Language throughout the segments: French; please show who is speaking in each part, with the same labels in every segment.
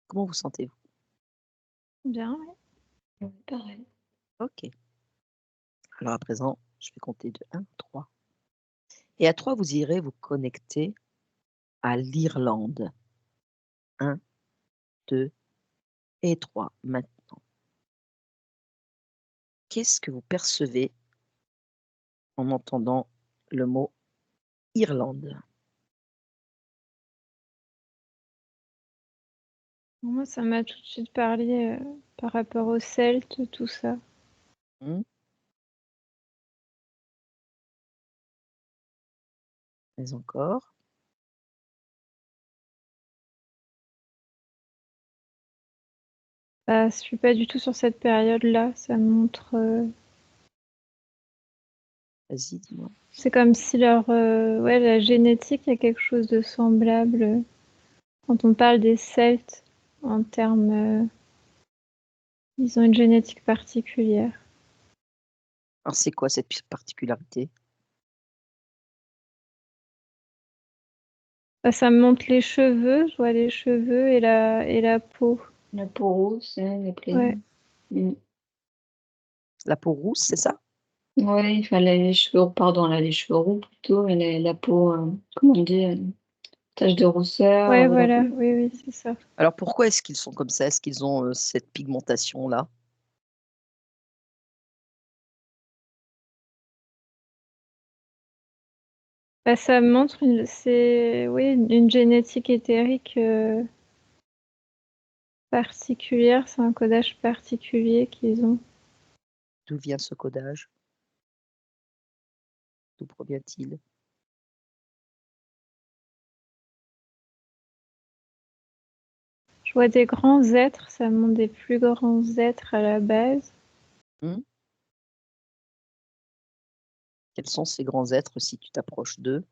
Speaker 1: Comment vous sentez-vous?
Speaker 2: Bien, ouais.
Speaker 3: Ouais, pareil.
Speaker 1: OK. Alors à présent, je vais compter de 1 à 3 et à 3 vous irez vous connecter à l'Irlande. 1, 2 et 3 maintenant. Qu'est-ce que vous percevez en entendant le mot Irlande?
Speaker 2: Moi, ça m'a tout de suite parlé, par rapport aux Celtes, tout ça.
Speaker 1: Mmh? Mais encore?
Speaker 2: Bah, je suis pas du tout sur cette période-là, ça montre,
Speaker 1: Vas-y, dis-moi.
Speaker 2: c'est comme si ouais, la génétique, il y a quelque chose de semblable, quand on parle des Celtes en termes, ils ont une génétique particulière.
Speaker 1: Alors c'est quoi cette particularité?
Speaker 2: Bah, ça me montre les cheveux, je vois les cheveux et la peau.
Speaker 3: La peau rousse, hein,
Speaker 2: Ouais.
Speaker 1: La peau rousse, c'est ça?
Speaker 3: Ouais, enfin les cheveux pardon, elle a les cheveux roux plutôt, elle a la peau, comment on dit? Tache de rousseur,
Speaker 2: Ouais,
Speaker 3: la
Speaker 2: voilà,
Speaker 3: peau
Speaker 2: oui, oui, c'est ça.
Speaker 1: Alors pourquoi est-ce qu'ils sont comme ça? Est-ce qu'ils ont, cette pigmentation-là?
Speaker 2: Bah, ça montre c'est oui, une génétique éthérique, particulière, c'est un codage particulier qu'ils ont.
Speaker 1: D'où vient ce codage? D'où provient-il?
Speaker 2: Je vois des grands êtres, ça montre des plus grands êtres à la base.
Speaker 1: Mmh? Quels sont ces grands êtres si tu t'approches d'eux?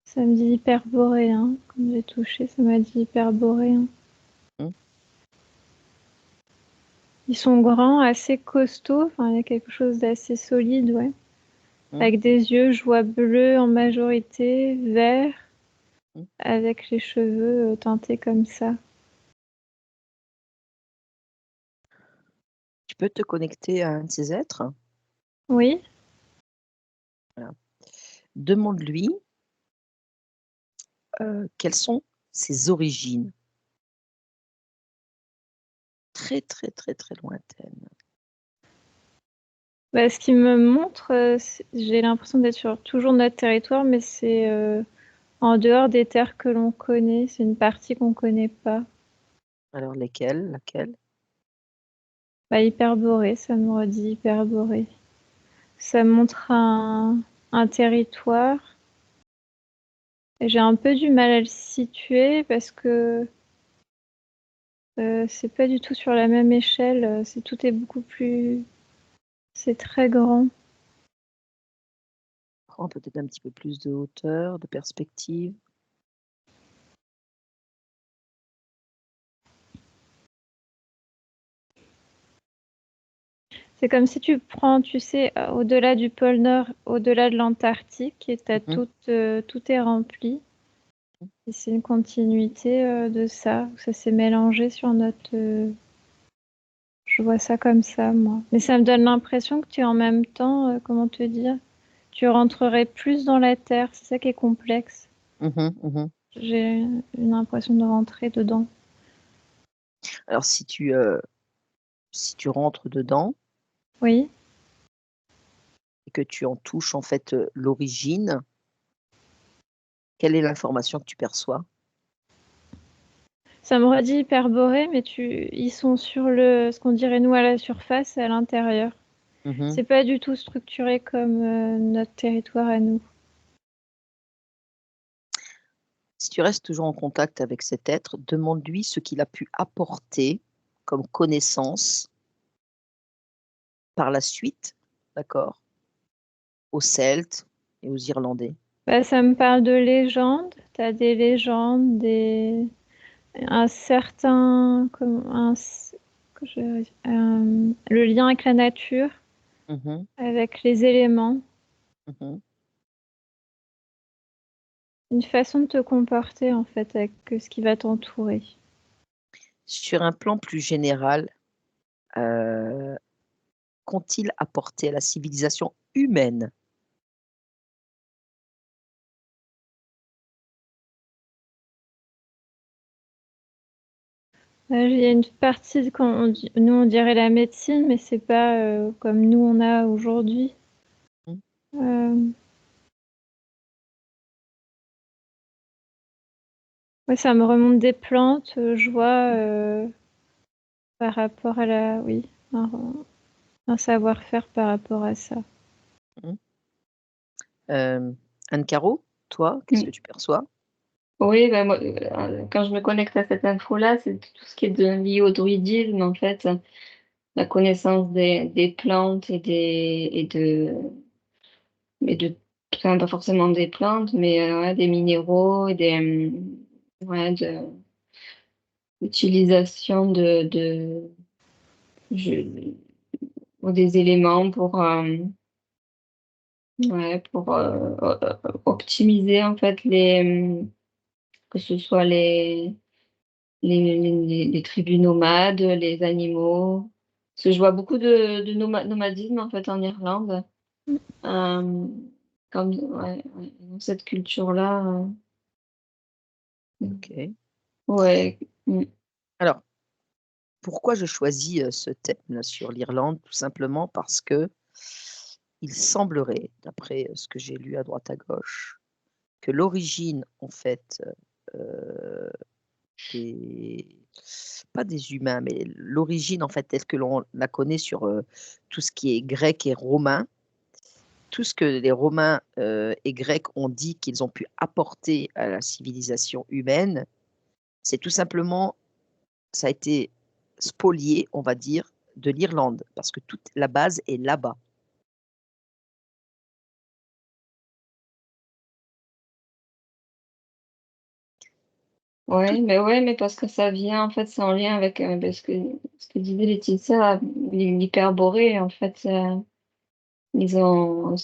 Speaker 2: Ça me dit hyperboréen, quand j'ai touché, ça m'a dit hyperboréen.
Speaker 1: Mmh?
Speaker 2: Ils sont grands, assez costauds, enfin, il y a quelque chose d'assez solide, ouais.
Speaker 1: Mmh?
Speaker 2: Avec des yeux, je vois bleus en majorité, verts,
Speaker 1: Mmh?
Speaker 2: avec les cheveux, teintés comme ça.
Speaker 1: Tu peux te connecter à un de ces êtres?
Speaker 2: Oui?
Speaker 1: Voilà. Demande-lui, quelles sont ses origines. Très, très, très, très lointaines.
Speaker 2: Bah, ce qu'il me montre, j'ai l'impression d'être sur toujours notre territoire, mais c'est, en dehors des terres que l'on connaît, c'est une partie qu'on connaît pas.
Speaker 1: Alors lesquelles? Laquelle?
Speaker 2: Bah, Hyperborée, ça me redit Hyperborée. Ça montre un territoire et j'ai un peu du mal à le situer parce que, c'est pas du tout sur la même échelle, tout est beaucoup plus c'est très grand.
Speaker 1: Prends peut-être un petit peu plus de hauteur, de perspective.
Speaker 2: C'est comme si tu prends, tu sais, au-delà du pôle Nord, au-delà de l'Antarctique et tu as
Speaker 1: Mmh.
Speaker 2: tout est rempli
Speaker 1: Mmh.
Speaker 2: et c'est une continuité, de ça, où ça s'est mélangé sur notre, je vois ça comme ça, moi. Mais ça me donne l'impression que tu es en même temps, comment te dire? Tu rentrerais plus dans la terre, c'est ça qui est complexe.
Speaker 1: Mmh. Mmh.
Speaker 2: J'ai une impression de rentrer dedans.
Speaker 1: Alors si tu rentres dedans
Speaker 2: Oui?
Speaker 1: et que tu en touches en fait, l'origine, quelle est l'information que tu perçois?
Speaker 2: Ça me redit Hyperborée, mais ils sont sur ce qu'on dirait nous à la surface et à l'intérieur.
Speaker 1: Mmh.
Speaker 2: C'est pas du tout structuré comme, notre territoire à nous.
Speaker 1: Si tu restes toujours en contact avec cet être, demande-lui ce qu'il a pu apporter comme connaissance par la suite, d'accord, aux Celtes et aux Irlandais.
Speaker 2: Bah, ça me parle de légendes. Tu as des légendes, un certain comme un c que je le lien avec la nature,
Speaker 1: Mmh. Mmh.
Speaker 2: avec les éléments.
Speaker 1: Mmh.
Speaker 2: une façon de te comporter, en fait, avec ce qui va t'entourer.
Speaker 1: Sur un plan plus général, qu'ont-ils apporté à la civilisation humaine?
Speaker 2: Il y a une partie, nous on dirait la médecine, mais c'est pas comme nous on a aujourd'hui.
Speaker 1: Mmh.
Speaker 2: Ouais, ça me remonte des plantes, je vois par rapport à oui, un savoir-faire par rapport à ça.
Speaker 1: Mmh. Anne-Caro, toi, qu'est-ce que tu perçois?
Speaker 3: Oui, bah, moi, quand je me connecte à cette info-là, c'est tout ce qui est lié au druidisme, en fait, la connaissance des plantes enfin, pas forcément des plantes, mais ouais, des minéraux et ouais, l'utilisation je- des éléments ouais, pour optimiser en fait que ce soit les tribus nomades, les animaux. Parce que je vois beaucoup de nomadisme, en fait, en Irlande.
Speaker 2: Mmh.
Speaker 3: Comme ouais, ouais, dans cette culture-là,
Speaker 1: OK.
Speaker 3: ouais,
Speaker 1: Alors, pourquoi je choisis, ce thème sur l'Irlande? Tout simplement parce que il semblerait, d'après, ce que j'ai lu à droite à gauche, que l'origine en fait, des pas des humains, mais l'origine en fait telle que l'on la connaît sur, tout ce qui est grec et romain, tout ce que les Romains, et Grecs ont dit qu'ils ont pu apporter à la civilisation humaine, c'est tout simplement ça a été spolié, on va dire, de l'Irlande parce que toute la base est là-bas.
Speaker 3: ouais, mais parce que ça vient, en fait, c'est en lien avec ce que disait Laetitia, l'hyperborée, en fait, ils ont,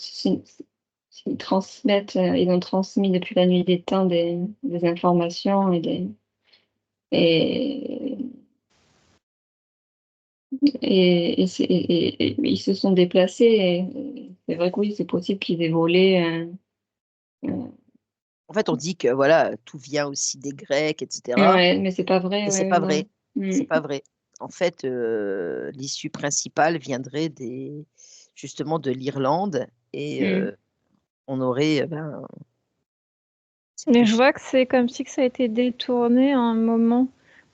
Speaker 3: ils ont transmis depuis la nuit des temps des informations et, et ils se sont déplacés. Et c'est vrai que oui, c'est possible qu'ils aient volé. Euh,
Speaker 1: En fait, on dit que voilà, tout vient aussi des Grecs et cetera,
Speaker 3: ouais, mais c'est pas vrai,
Speaker 1: mais c'est
Speaker 3: ouais,
Speaker 1: pas
Speaker 3: non.
Speaker 1: vrai. C'est pas vrai. En fait, l'issue principale viendrait justement de l'Irlande et
Speaker 3: Mm.
Speaker 1: on aurait, ben, c'est
Speaker 2: Mais je
Speaker 1: plus
Speaker 2: vois que c'est comme si que ça a été détourné à un moment.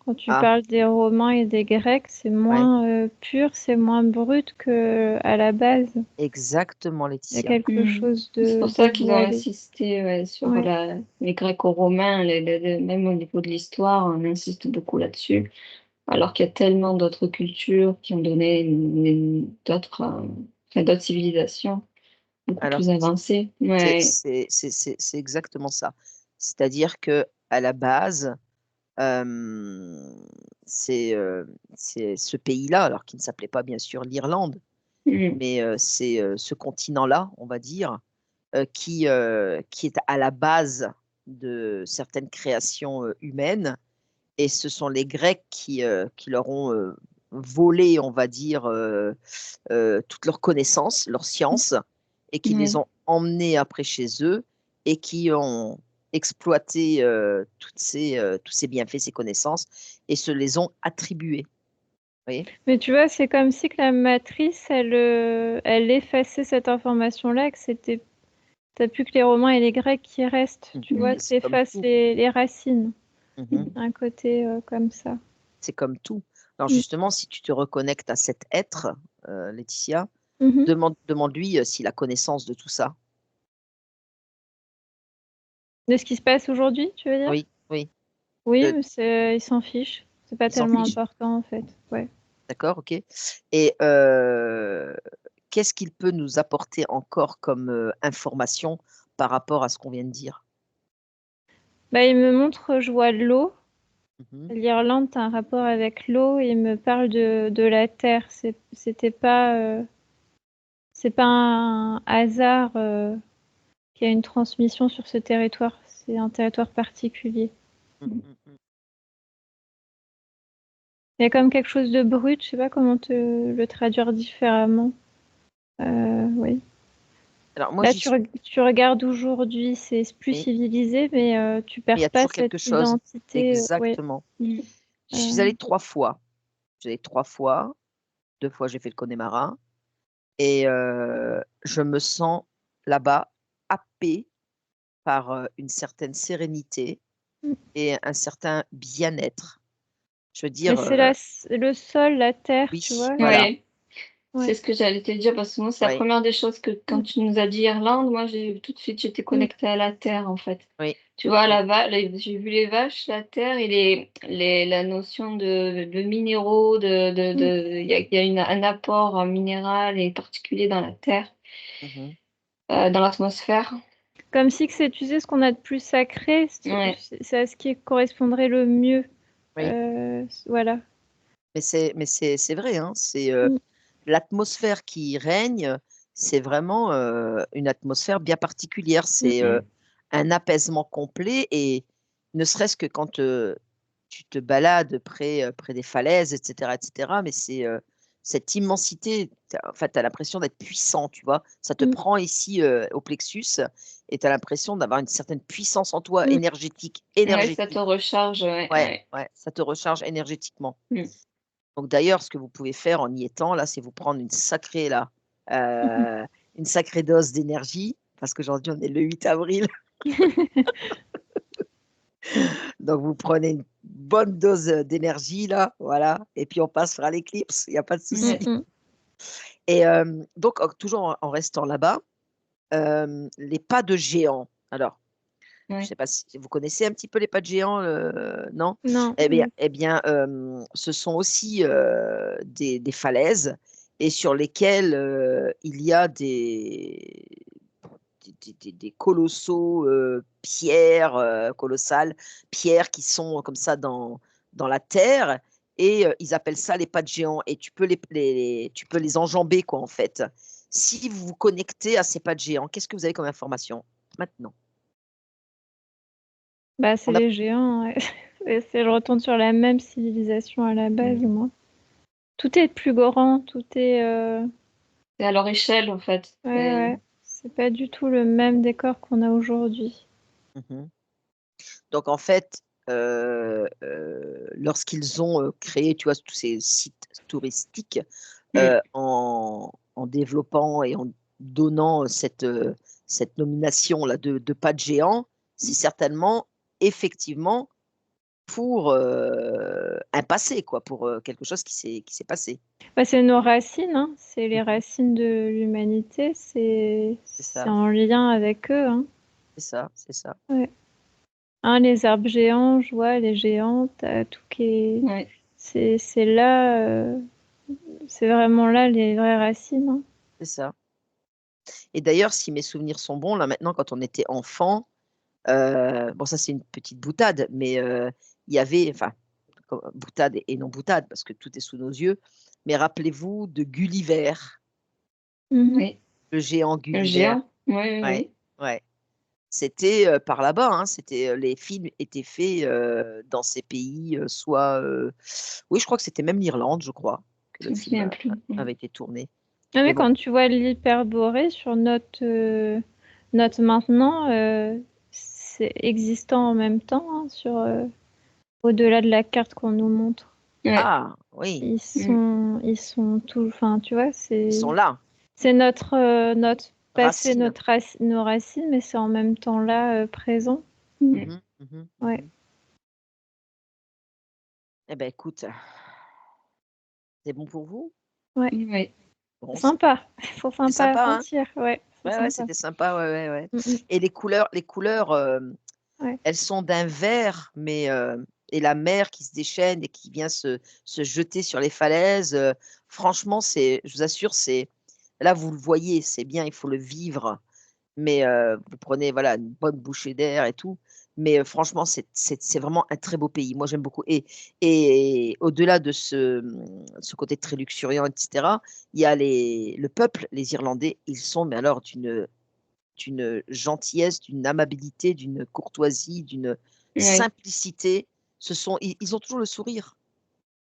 Speaker 2: Quand tu
Speaker 1: ah,
Speaker 2: parles des Romains et des Grecs, c'est
Speaker 1: ouais,
Speaker 2: moins pur, c'est moins brut que à la base.
Speaker 1: exactement
Speaker 2: Il y a
Speaker 1: Laetitia.
Speaker 2: quelque chose
Speaker 3: C'est pour
Speaker 2: de
Speaker 3: ça qu'ils ont
Speaker 2: voilé.
Speaker 3: insisté ouais, sur
Speaker 2: Ouais.
Speaker 3: les Greco-Romains, même au niveau de l'histoire, on insiste beaucoup là-dessus. Alors qu'il y a tellement d'autres cultures qui ont donné enfin, d'autres civilisations beaucoup
Speaker 1: Alors
Speaker 3: plus avancées.
Speaker 1: c'est
Speaker 3: Ouais.
Speaker 1: c'est c'est c'est c'est exactement ça. C'est-à-dire qu'à la base, hem, c'est ce pays-là, alors qui ne s'appelait pas bien sûr l'Irlande,
Speaker 3: Mm.
Speaker 1: mais c'est, ce continent-là, on va dire, qui est à la base de certaines créations, humaines et ce sont les Grecs qui leur ont, volé, on va dire, toutes leurs connaissances, leurs sciences et qui les
Speaker 3: Ouais.
Speaker 1: ont emmenés après chez eux et qui ont exploité, tous ces bienfaits, ces connaissances et se les ont attribués. Vous voyez?
Speaker 2: Mais tu vois, c'est comme si que la matrice, elle effaçait cette information-là, que c'était, t'as plus que les Romains et les Grecs qui restent. Tu vois,
Speaker 1: Mais c'est comme
Speaker 2: t'effaces
Speaker 1: tout.
Speaker 2: les racines.
Speaker 1: Mmh.
Speaker 2: Un côté comme ça.
Speaker 1: C'est comme tout. Alors
Speaker 2: Mm.
Speaker 1: justement, si tu te reconnectes à cet être, Laetitia,
Speaker 2: Mhm.
Speaker 1: demande-lui, s'il a connaissance de tout ça.
Speaker 2: De ce qui se passe aujourd'hui, tu veux dire?
Speaker 1: Oui, oui,
Speaker 2: Oui,
Speaker 1: de
Speaker 2: mais il s'en fiche. C'est pas
Speaker 1: il s'en
Speaker 2: tellement
Speaker 1: fiche?
Speaker 2: important en fait. Ouais.
Speaker 1: D'accord, OK et qu'est-ce qu'il peut nous apporter encore comme, information par rapport à ce qu'on vient de dire?
Speaker 2: Bah, il me montre, je vois l'eau.
Speaker 1: Mmh.
Speaker 2: L'Irlande, tu un rapport avec l'eau et il me parle de la terre. C'est pas un hasard qu'il y a une transmission sur ce territoire. c'est un territoire particulier.
Speaker 1: Mm.
Speaker 2: Il y a comme quelque chose de brut, je sais pas comment te le traduire différemment. Oui.
Speaker 1: Alors moi,
Speaker 2: Là,
Speaker 1: j'y suis,
Speaker 2: tu regardes aujourd'hui, c'est plus
Speaker 1: mais
Speaker 2: civilisé, mais tu
Speaker 1: il y
Speaker 2: perds
Speaker 1: a
Speaker 2: pas
Speaker 1: toujours quelque
Speaker 2: cette
Speaker 1: chose.
Speaker 2: identité. Ouais.
Speaker 1: Exactement.
Speaker 3: Mm.
Speaker 1: Je suis allée 3 fois. J'y allée 3 fois. 2 fois, j'ai fait le Connemara et je me sens là-bas happée par, une certaine sérénité
Speaker 2: Mm.
Speaker 1: et un certain bien-être. Je veux
Speaker 2: Mais
Speaker 1: dire,
Speaker 2: c'est le sol, la terre, tu
Speaker 1: oui,
Speaker 2: vois.
Speaker 1: voilà,
Speaker 3: Ouais, c'est
Speaker 2: Ouais.
Speaker 3: ce que j'allais te dire parce que moi, c'est la
Speaker 1: ouais,
Speaker 3: première des choses que quand
Speaker 2: Mm.
Speaker 3: tu nous as dit Irlande, moi, tout de suite, j'étais
Speaker 2: Mm.
Speaker 3: connectée à la terre, en fait.
Speaker 1: oui,
Speaker 3: Tu vois,
Speaker 1: mmh,
Speaker 3: j'ai vu les vaches, la terre et la notion de minéraux,
Speaker 2: Mm.
Speaker 3: il y a un apport minéral et particulier dans la terre,
Speaker 1: mmh.
Speaker 3: dans l'atmosphère.
Speaker 2: Comme si que c'est, tu sais, ce qu'on a de plus sacré,
Speaker 3: Ouais.
Speaker 2: c'est à ce qui correspondrait le mieux.
Speaker 1: Oui,
Speaker 2: Voilà.
Speaker 1: mais c'est vrai, hein, c'est,
Speaker 2: Mm.
Speaker 1: l'atmosphère qui règne, c'est vraiment, une atmosphère bien particulière.
Speaker 2: Mm.
Speaker 1: C'est,
Speaker 3: Mm.
Speaker 1: un apaisement complet et ne serait-ce que quand, tu te balades près des falaises et cetera, mais c'est, cette immensité, tu as l'impression d'être puissant, tu vois? Ça te
Speaker 2: Mm.
Speaker 1: prend ici, au plexus et tu as l'impression d'avoir une certaine puissance en toi
Speaker 2: Mm.
Speaker 3: Ouais, ça te
Speaker 1: énergétique.
Speaker 3: recharge, ouais,
Speaker 1: Ouais,
Speaker 3: ouais.
Speaker 1: ouais, ça te recharge énergétiquement.
Speaker 3: Mm.
Speaker 1: Donc d'ailleurs, ce que vous pouvez faire en y étant là, c'est vous prendre une sacrée dose d'énergie, parce qu'aujourd'hui on est le 8 avril, donc vous prenez une bonne dose, d'énergie là, voilà et puis on passera l'éclipse, il y a pas de
Speaker 2: Mm.
Speaker 1: souci
Speaker 2: Mm.
Speaker 1: et donc toujours en restant là-bas, les pas de géant. Alors, je
Speaker 3: Ouais.
Speaker 1: sais pas si vous connaissez un petit peu les pas de géant, non?
Speaker 2: Non.
Speaker 1: Eh bien, ce sont aussi, des falaises et sur lesquelles, il y a des colossaux, pierres, colossales, pierres qui sont comme ça dans la terre et ils appellent ça les pas de géant et tu peux les enjamber quoi, en fait. Si vous vous connectez à ces pas de géant, qu'est-ce que vous avez comme information? Maintenant.
Speaker 2: Bah, c'est
Speaker 1: On a
Speaker 2: les géants, ouais. Je retourne sur la même civilisation à la base,
Speaker 3: Mm.
Speaker 2: moi. Tout est plus grand, tout est.
Speaker 3: C'est à leur échelle, en fait.
Speaker 2: Ouais, ouais. C'est pas du tout le même décor qu'on a aujourd'hui.
Speaker 1: Mmh. Donc en fait, lorsqu'ils ont, créé, tu vois, tous ces sites touristiques,
Speaker 3: Mm.
Speaker 1: en développant et en donnant, cette nomination-là de pas de géant, c'est certainement, effectivement, pour, un passé quoi, pour, quelque chose qui s'est passé.
Speaker 2: Bah, c'est nos racines, hein. C'est les
Speaker 1: Mmh.
Speaker 2: racines de l'humanité.
Speaker 1: C'est
Speaker 2: C'est
Speaker 1: ça,
Speaker 2: en lien avec eux, hein.
Speaker 1: c'est ça, c'est ça.
Speaker 2: Ouais. Hein, les arbres géants, je vois, les géantes, tout qui est.
Speaker 3: Ouais.
Speaker 2: C'est là, c'est vraiment là les vraies racines, hein.
Speaker 1: C'est ça et d'ailleurs, si mes souvenirs sont bons, là, maintenant, quand on était enfant, bon ça c'est une petite boutade, mais il y avait enfin, boutade et non boutade parce que tout est sous nos yeux, mais rappelez-vous de Gulliver,
Speaker 2: Mmh.
Speaker 3: Oui.
Speaker 1: le géant
Speaker 3: Le
Speaker 1: Gulliver.
Speaker 3: géant. Oui, oui,
Speaker 1: Ouais,
Speaker 3: oui.
Speaker 1: ouais. C'était, par là-bas, hein, c'était, les films étaient faits, dans ces pays, soit, oui je crois que c'était même l'Irlande, je crois, que le
Speaker 3: Je me
Speaker 1: film
Speaker 3: souviens plus.
Speaker 1: avait été tourné.
Speaker 2: Ah
Speaker 1: Mais
Speaker 2: mais
Speaker 1: bon,
Speaker 2: quand tu vois l'hyperborée sur notre maintenant, c'est existant en même temps, hein, au-delà de la carte qu'on nous montre.
Speaker 3: Ouais.
Speaker 1: ah oui,
Speaker 3: Mm.
Speaker 2: Ils sont tout, enfin, tu vois,
Speaker 1: ils sont là,
Speaker 2: c'est notre passé,
Speaker 1: racines.
Speaker 2: nos racines, mais c'est en même temps là, présent.
Speaker 3: Mm.
Speaker 1: Mmh mh. Mmh.
Speaker 2: Ouais,
Speaker 1: Mmh. Eh ben écoute, c'est bon pour vous?
Speaker 2: ouais.
Speaker 3: Oui.
Speaker 1: Bon,
Speaker 2: Sympa. Faut
Speaker 1: c'était
Speaker 2: sympa à
Speaker 1: sympa, hein?
Speaker 2: sentir, ouais, c'est
Speaker 1: Ouais, ouais,
Speaker 2: sympa.
Speaker 1: c'était sympa, ouais, ouais, ouais
Speaker 2: Mmh mh.
Speaker 1: et les couleurs,
Speaker 2: Ouais.
Speaker 1: elles sont d'un vert, mais et la mer qui se déchaîne et qui vient se jeter sur les falaises, franchement, je vous assure, c'est là, vous le voyez, c'est bien, il faut le vivre, mais vous prenez, voilà, une bonne bouchée d'air et tout, mais franchement, c'est vraiment un très beau pays. Moi, j'aime beaucoup et au-delà de ce côté très luxuriant et cetera, il y a le peuple, les Irlandais, ils sont mais alors d'une d'une gentillesse, d'une amabilité, d'une courtoisie, d'une
Speaker 3: Oui.
Speaker 1: simplicité. Ils ont toujours le sourire.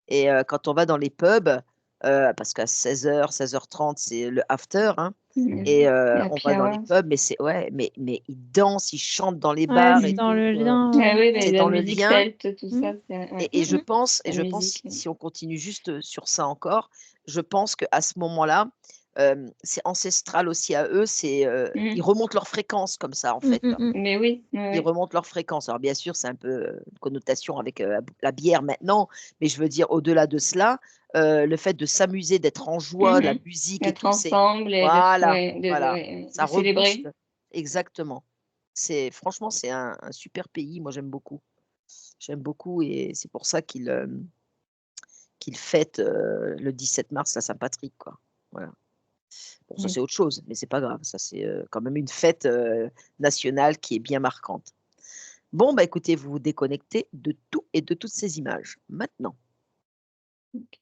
Speaker 1: Et quand on va dans les pubs, parce qu'à 16h, 16h30, c'est le after, hein, et on
Speaker 3: Happy
Speaker 1: va dans les
Speaker 3: hours.
Speaker 1: pubs, mais mais ils dansent, ils chantent dans les
Speaker 2: Ouais,
Speaker 1: bars
Speaker 2: c'est
Speaker 1: et
Speaker 2: dans
Speaker 1: tout,
Speaker 2: le lien.
Speaker 3: Ah oui,
Speaker 1: c'est
Speaker 3: la
Speaker 1: dans le
Speaker 3: musique
Speaker 1: lien.
Speaker 3: celte, tout
Speaker 2: Mmh.
Speaker 3: ça, c'est ouais.
Speaker 1: Et je
Speaker 2: Mmh.
Speaker 1: pense
Speaker 3: La
Speaker 1: si
Speaker 3: musique.
Speaker 1: on continue juste sur ça encore, je pense qu'à ce moment-là, c'est ancestral aussi à eux, ils remontent leur fréquence comme ça, en fait.
Speaker 3: Mais oui, oui,
Speaker 1: Ils
Speaker 3: oui.
Speaker 1: remontent leur fréquence. Alors bien sûr, c'est un peu, une connotation avec, la bière maintenant, mais je veux dire au-delà de cela, le fait de s'amuser, d'être en joie, la musique et
Speaker 3: D'être
Speaker 1: tout, c'est
Speaker 3: ensemble et
Speaker 1: voilà,
Speaker 3: de
Speaker 1: ça rebooste.
Speaker 3: célébrer.
Speaker 1: Exactement. Franchement, c'est un super pays, moi j'aime beaucoup. J'aime beaucoup et c'est pour ça qu'ils fêtent, le 17 mars la Saint-Patrick, quoi. Voilà. Bon, ça, c'est autre chose, mais c'est pas grave. Ça, c'est, quand même une fête, nationale qui est bien marquante. Bon, bah, écoutez, vous vous déconnectez de tout et de toutes ces images, maintenant.
Speaker 3: OK.